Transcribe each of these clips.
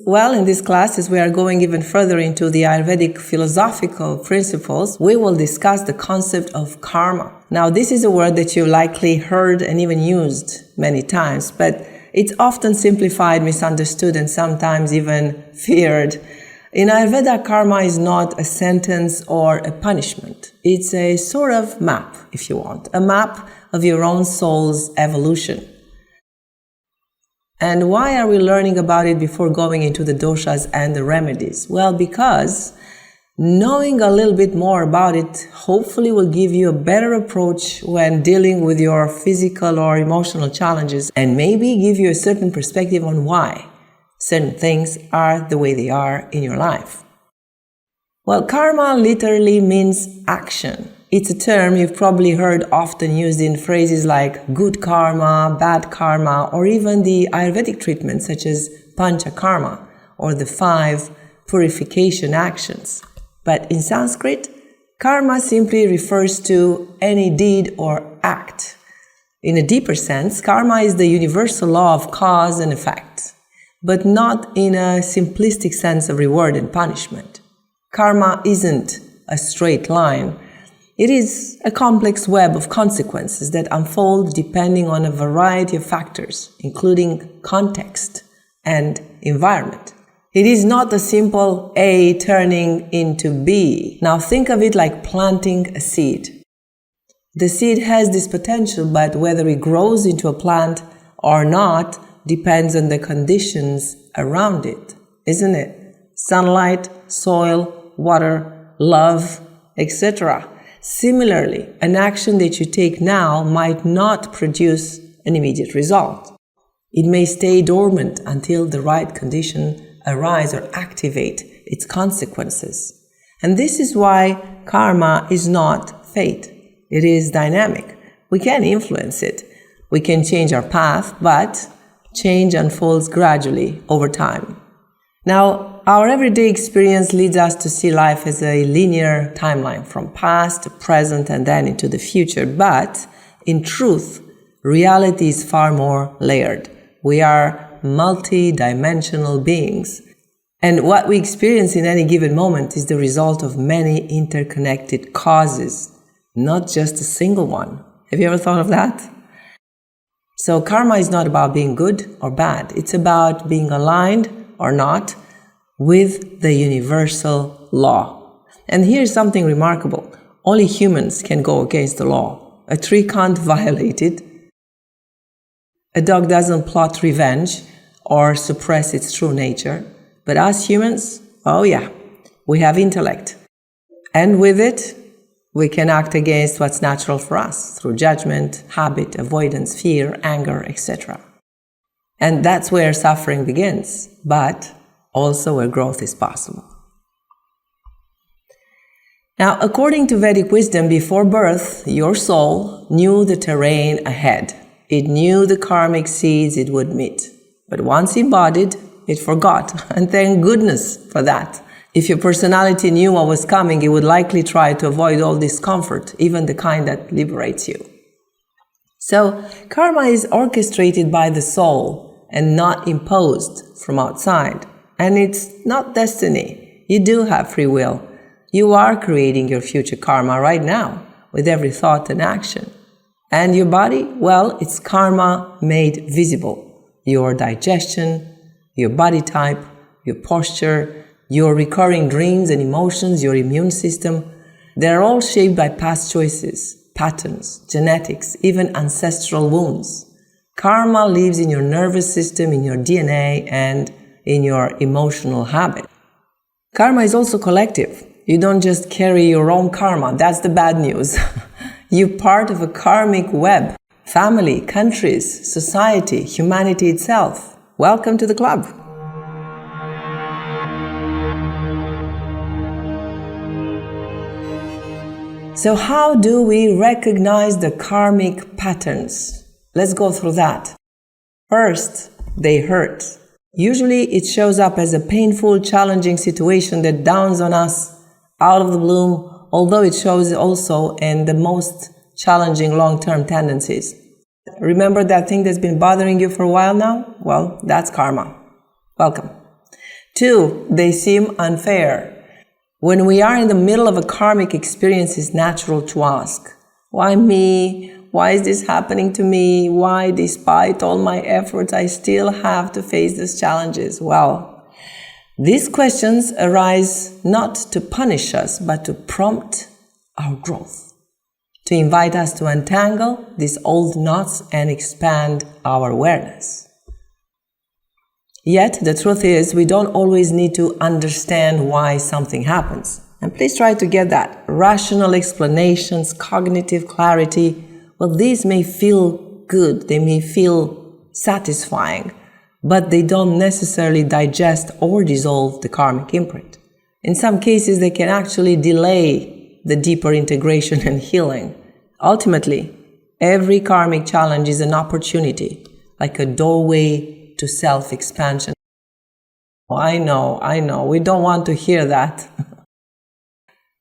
Well, in this class, as we are going even further into the Ayurvedic philosophical principles, we will discuss the concept of karma. Now, this is a word that you've likely heard and even used many times, but it's often simplified, misunderstood, and sometimes even feared. In Ayurveda, karma is not a sentence or a punishment. It's a sort of map, if you want, a map of your own soul's evolution. And why are we learning about it before going into the doshas and the remedies? Well, because knowing a little bit more about it hopefully will give you a better approach when dealing with your physical or emotional challenges, and maybe give you a certain perspective on why certain things are the way they are in your life. Well, karma literally means action. It's a term you've probably heard often used in phrases like good karma, bad karma, or even the Ayurvedic treatments such as pancha karma or the 5 purification actions. But in Sanskrit, karma simply refers to any deed or act. In a deeper sense, karma is the universal law of cause and effect, but not in a simplistic sense of reward and punishment. Karma isn't a straight line. It is a complex web of consequences that unfold depending on a variety of factors, including context and environment. It is not a simple A turning into B. Now think of it like planting a seed. The seed has this potential, but whether it grows into a plant or not depends on the conditions around it, isn't it? Sunlight, soil, water, love, etc. Similarly, an action that you take now might not produce an immediate result. It may stay dormant until the right condition arise or activate its consequences. And this is why karma is not fate. It is dynamic. We can influence it. We can change our path, but change unfolds gradually over time. Now, our everyday experience leads us to see life as a linear timeline from past to present and then into the future. But in truth, reality is far more layered. We are multi-dimensional beings. And what we experience in any given moment is the result of many interconnected causes, not just a single one. Have you ever thought of that? So karma is not about being good or bad. It's about being aligned or not with the universal law. And here's something remarkable. Only humans can go against the law. A tree can't violate it. A dog doesn't plot revenge or suppress its true nature. But us humans, oh yeah, we have intellect. And with it, we can act against what's natural for us through judgment, habit, avoidance, fear, anger, etc. And that's where suffering begins, but also where growth is possible. Now, according to Vedic wisdom, before birth, your soul knew the terrain ahead. It knew the karmic seeds it would meet. But once embodied, it forgot, and thank goodness for that. If your personality knew what was coming, it would likely try to avoid all discomfort, even the kind that liberates you. So, karma is orchestrated by the soul and not imposed from outside. And it's not destiny. You do have free will. You are creating your future karma right now with every thought and action. And your body, well, it's karma made visible. Your digestion, your body type, your posture, your recurring dreams and emotions, your immune system, they're all shaped by past choices, patterns, genetics, even ancestral wounds. Karma lives in your nervous system, in your DNA, and in your emotional habit. Karma is also collective. You don't just carry your own karma. That's the bad news. You're part of a karmic web. Family, countries, society, humanity itself. Welcome to the club. So how do we recognize the karmic patterns? Let's go through that. First, they hurt. Usually it shows up as a painful, challenging situation that downs on us out of the blue, although it shows also in the most challenging long-term tendencies. Remember that thing that's been bothering you for a while now? Well, that's karma. Welcome. 2, they seem unfair. When we are in the middle of a karmic experience, it's natural to ask, why me? Why is this happening to me? Why, despite all my efforts, I still have to face these challenges? Well, these questions arise not to punish us, but to prompt our growth, to invite us to untangle these old knots and expand our awareness. Yet, the truth is, we don't always need to understand why something happens. And please try to get that. Rational explanations, cognitive clarity, well, these may feel good, they may feel satisfying, but they don't necessarily digest or dissolve the karmic imprint. In some cases, they can actually delay the deeper integration and healing. Ultimately, every karmic challenge is an opportunity, like a doorway to self-expansion. I know, we don't want to hear that.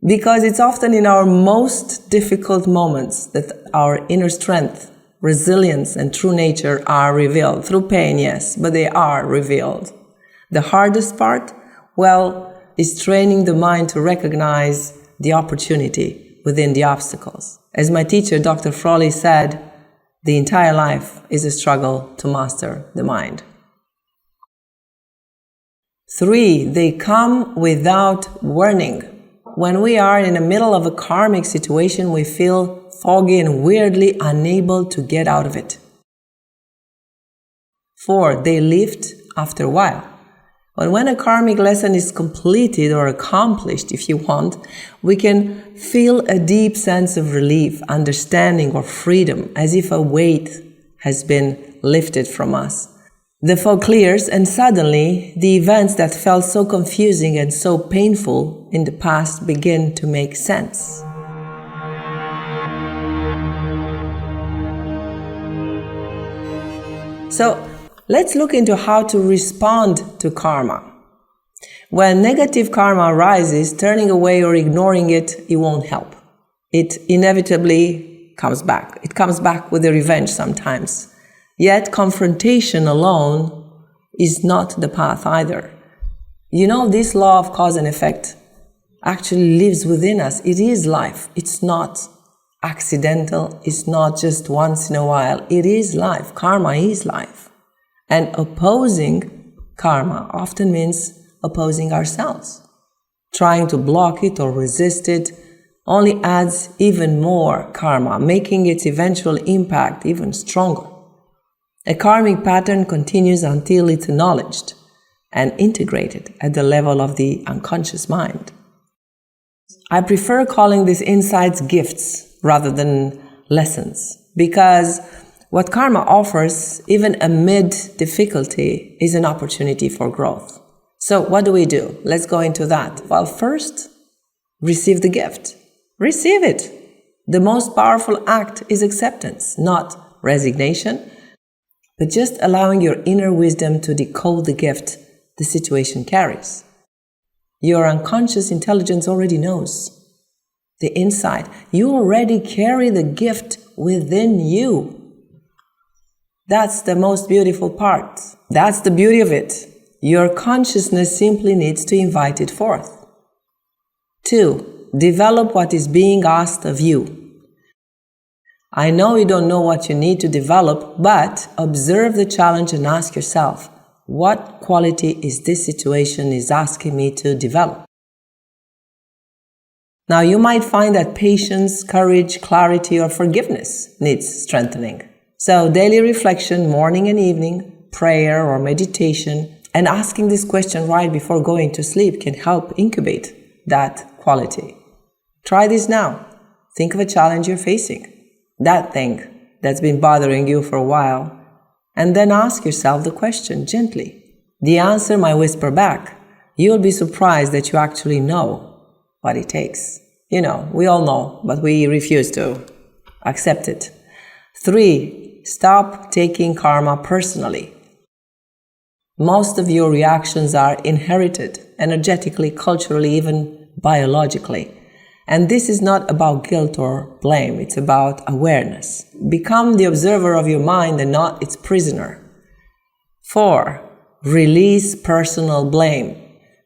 Because it's often in our most difficult moments that our inner strength, resilience, and true nature are revealed. Through pain, yes, but they are revealed. The hardest part, well, is training the mind to recognize the opportunity within the obstacles. As my teacher, Dr. Frawley, said, the entire life is a struggle to master the mind. 3, they come without warning. When we are in the middle of a karmic situation, we feel foggy and weirdly unable to get out of it. 4, they lift after a while. But when a karmic lesson is completed or accomplished, if you want, we can feel a deep sense of relief, understanding, or freedom, as if a weight has been lifted from us. The fog clears, and suddenly the events that felt so confusing and so painful in the past begin to make sense. So, let's look into how to respond to karma. When negative karma arises, turning away or ignoring it won't help. It inevitably comes back. It comes back with a revenge sometimes. Yet confrontation alone is not the path either. You know, this law of cause and effect actually lives within us. It is life. It's not accidental. It's not just once in a while. It is life. Karma is life. And opposing karma often means opposing ourselves. Trying to block it or resist it only adds even more karma, making its eventual impact even stronger. A karmic pattern continues until it's acknowledged and integrated at the level of the unconscious mind. I prefer calling these insights gifts rather than lessons, because what karma offers, even amid difficulty, is an opportunity for growth. So what do we do? Let's go into that. Well, first, receive the gift. Receive it. The most powerful act is acceptance, not resignation, but just allowing your inner wisdom to decode the gift the situation carries. Your unconscious intelligence already knows the insight. You already carry the gift within you. That's the most beautiful part. That's the beauty of it. Your consciousness simply needs to invite it forth. 2, develop what is being asked of you. I know you don't know what you need to develop, but observe the challenge and ask yourself, what quality is this situation is asking me to develop? Now, you might find that patience, courage, clarity, or forgiveness needs strengthening. So, daily reflection, morning and evening, prayer or meditation, and asking this question right before going to sleep can help incubate that quality. Try this now. Think of a challenge you're facing, that thing that's been bothering you for a while, and then ask yourself the question gently. The answer might whisper back. You'll be surprised that you actually know what it takes. You know, we all know, but we refuse to accept it. 3, stop taking karma personally. Most of your reactions are inherited, energetically, culturally, even biologically. And this is not about guilt or blame, it's about awareness. Become the observer of your mind and not its prisoner. 4, Release personal blame.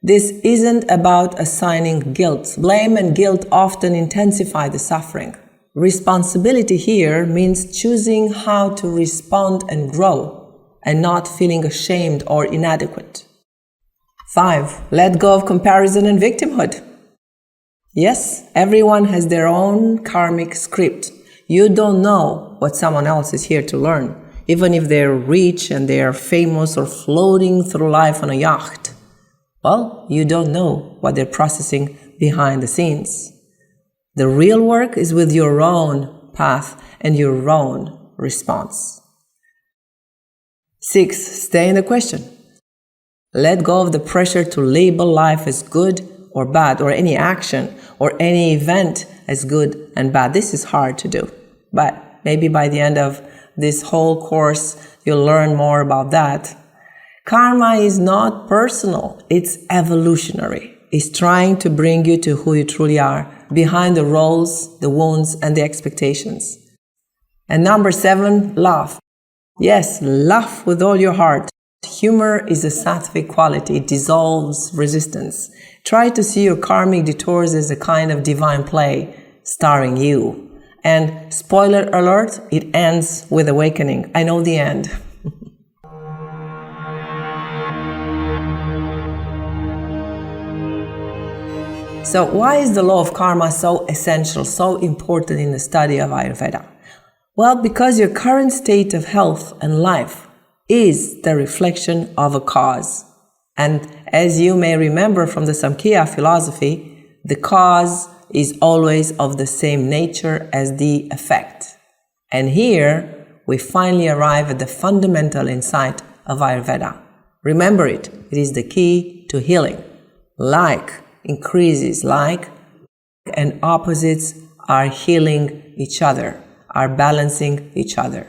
This isn't about assigning guilt. Blame and guilt often intensify the suffering. Responsibility here means choosing how to respond and grow, and not feeling ashamed or inadequate. 5. Let go of comparison and victimhood. Yes, everyone has their own karmic script. You don't know what someone else is here to learn, even if they're rich and they're famous or floating through life on a yacht. Well, you don't know what they're processing behind the scenes. The real work is with your own path and your own response. 6. Stay in the question. Let go of the pressure to label life as good or bad, or any action or any event as good and bad. This is hard to do, but maybe by the end of this whole course, you'll learn more about that. Karma is not personal, it's evolutionary. It's trying to bring you to who you truly are, behind the roles, the wounds, and the expectations. And number 7, laugh. Yes, laugh with all your heart. Humor is a sattvic quality. It dissolves resistance. Try to see your karmic detours as a kind of divine play starring you. And spoiler alert, it ends with awakening. I know the end. So why is the law of karma so essential, so important in the study of Ayurveda? Well, because your current state of health and life is the reflection of a cause. And as you may remember from the Samkhya philosophy, the cause is always of the same nature as the effect. And here we finally arrive at the fundamental insight of Ayurveda. Remember it is the key to healing. Like increases like, and opposites are healing each other, are balancing each other.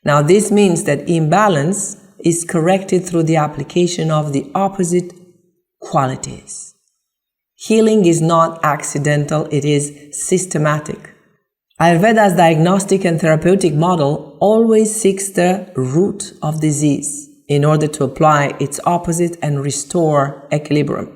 Now this means that imbalance is corrected through the application of the opposite qualities. Healing is not accidental, it is systematic. Ayurveda's diagnostic and therapeutic model always seeks the root of disease in order to apply its opposite and restore equilibrium.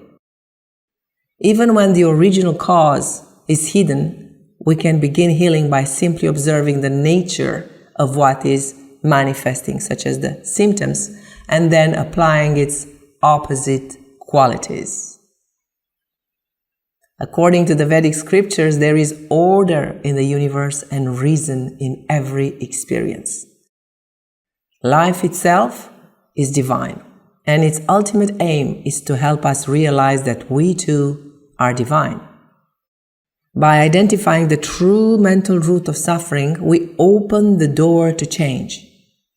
Even when the original cause is hidden, we can begin healing by simply observing the nature of what is manifesting, such as the symptoms, and then applying its opposite qualities. According to the Vedic scriptures, there is order in the universe and reason in every experience. Life itself is divine, and its ultimate aim is to help us realize that we too are divine. By identifying the true mental root of suffering, we open the door to change,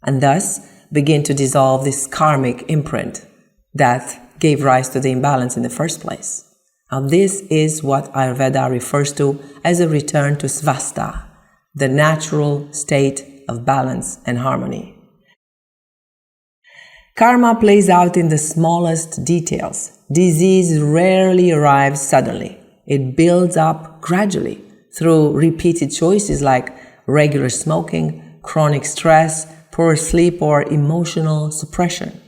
and thus begin to dissolve this karmic imprint that gave rise to the imbalance in the first place. Now this is what Ayurveda refers to as a return to svasta, the natural state of balance and harmony. Karma plays out in the smallest details. Disease rarely arrives suddenly. It builds up gradually through repeated choices like regular smoking, chronic stress, poor sleep, or emotional suppression.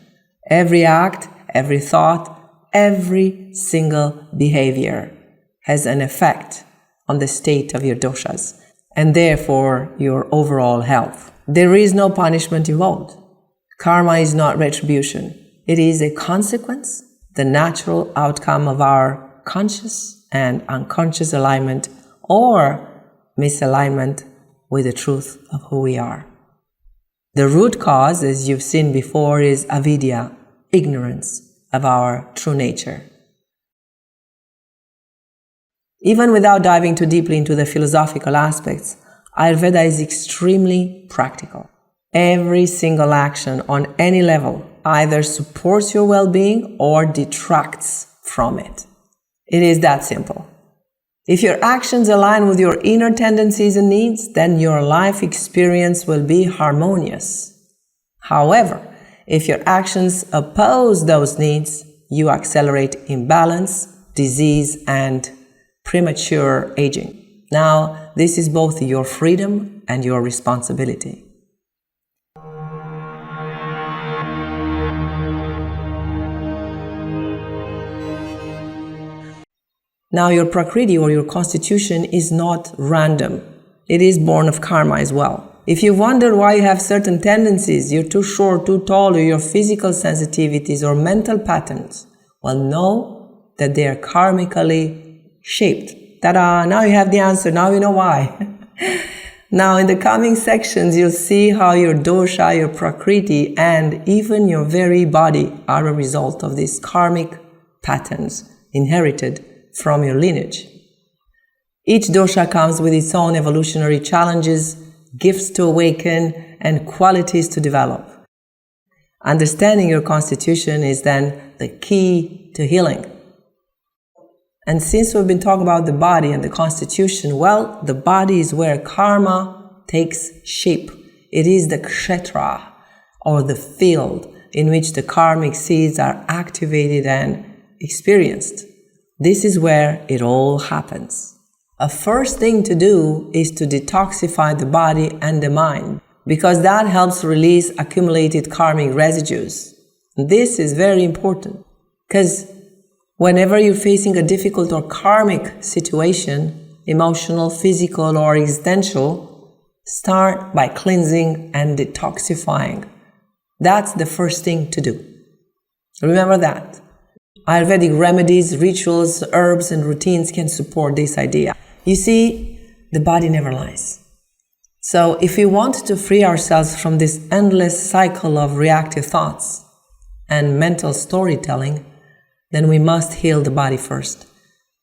Every act, every thought, every single behavior has an effect on the state of your doshas and therefore your overall health. There is no punishment involved. Karma is not retribution. It is a consequence, the natural outcome of our conscious and unconscious alignment or misalignment with the truth of who we are. The root cause, as you've seen before, is avidya, ignorance of our true nature. Even without diving too deeply into the philosophical aspects, Ayurveda is extremely practical. Every single action on any level either supports your well-being or detracts from it. It is that simple. If your actions align with your inner tendencies and needs, then your life experience will be harmonious. However, if your actions oppose those needs, you accelerate imbalance, disease, and premature aging. Now, this is both your freedom and your responsibility. Now, your prakriti or your constitution is not random. It is born of karma as well. If you wonder why you have certain tendencies, you're too short, too tall, or your physical sensitivities or mental patterns, well, know that they are karmically shaped. Ta-da! Now you have the answer. Now you know why. Now, in the coming sections, you'll see how your dosha, your prakriti, and even your very body are a result of these karmic patterns inherited from your lineage. Each dosha comes with its own evolutionary challenges, gifts to awaken, and qualities to develop. Understanding your constitution is then the key to healing. And since we've been talking about the body and the constitution, well, the body is where karma takes shape. It is the kshetra, or the field in which the karmic seeds are activated and experienced. This is where it all happens. A first thing to do is to detoxify the body and the mind, because that helps release accumulated karmic residues. This is very important, because whenever you're facing a difficult or karmic situation, emotional, physical, or existential, start by cleansing and detoxifying. That's the first thing to do. Remember that. Ayurvedic remedies, rituals, herbs, and routines can support this idea. You see, the body never lies. So if we want to free ourselves from this endless cycle of reactive thoughts and mental storytelling, then we must heal the body first.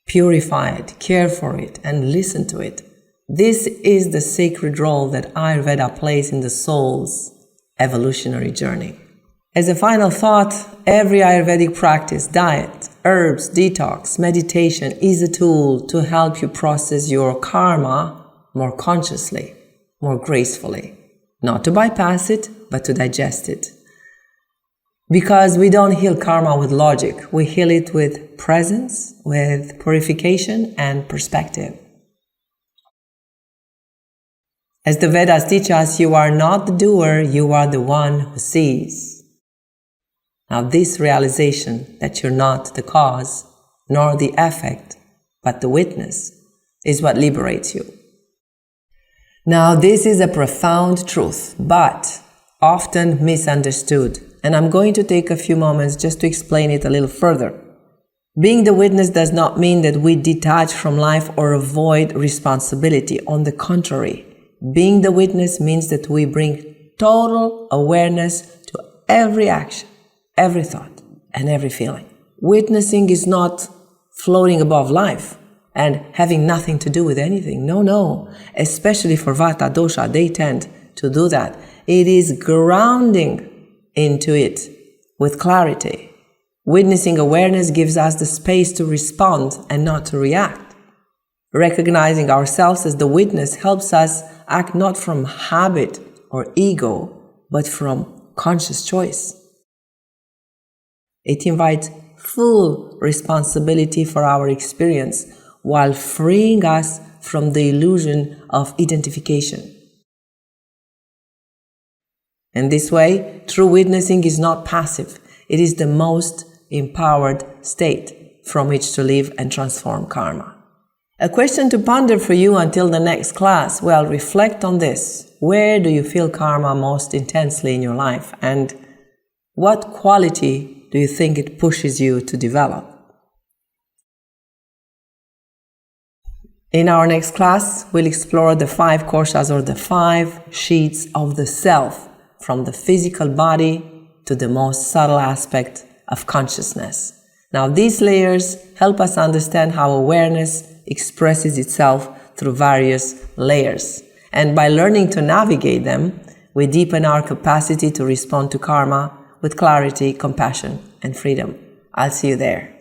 Purify it, care for it, and listen to it. This is the sacred role that Ayurveda plays in the soul's evolutionary journey. As a final thought, every Ayurvedic practice, diet, herbs, detox, meditation is a tool to help you process your karma more consciously, more gracefully. Not to bypass it, but to digest it. Because we don't heal karma with logic, we heal it with presence, with purification and perspective. As the Vedas teach us, you are not the doer, you are the one who sees. Now, this realization that you're not the cause, nor the effect, but the witness, is what liberates you. Now, this is a profound truth, but often misunderstood, and I'm going to take a few moments just to explain it a little further. Being the witness does not mean that we detach from life or avoid responsibility. On the contrary, being the witness means that we bring total awareness to every action, every thought, and every feeling. Witnessing is not floating above life and having nothing to do with anything. No. Especially for Vata dosha, they tend to do that. It is grounding into it with clarity. Witnessing awareness gives us the space to respond and not to react. Recognizing ourselves as the witness helps us act not from habit or ego, but from conscious choice. It invites full responsibility for our experience while freeing us from the illusion of identification. In this way, true witnessing is not passive. It is the most empowered state from which to live and transform karma. A question to ponder for you until the next class. Well, reflect on this. Where do you feel karma most intensely in your life? And what quality do you think it pushes you to develop? In our next class, we'll explore the 5 koshas, or the 5 sheets of the self, from the physical body to the most subtle aspect of consciousness. Now, these layers help us understand how awareness expresses itself through various layers. And by learning to navigate them, we deepen our capacity to respond to karma with clarity, compassion, and freedom. I'll see you there.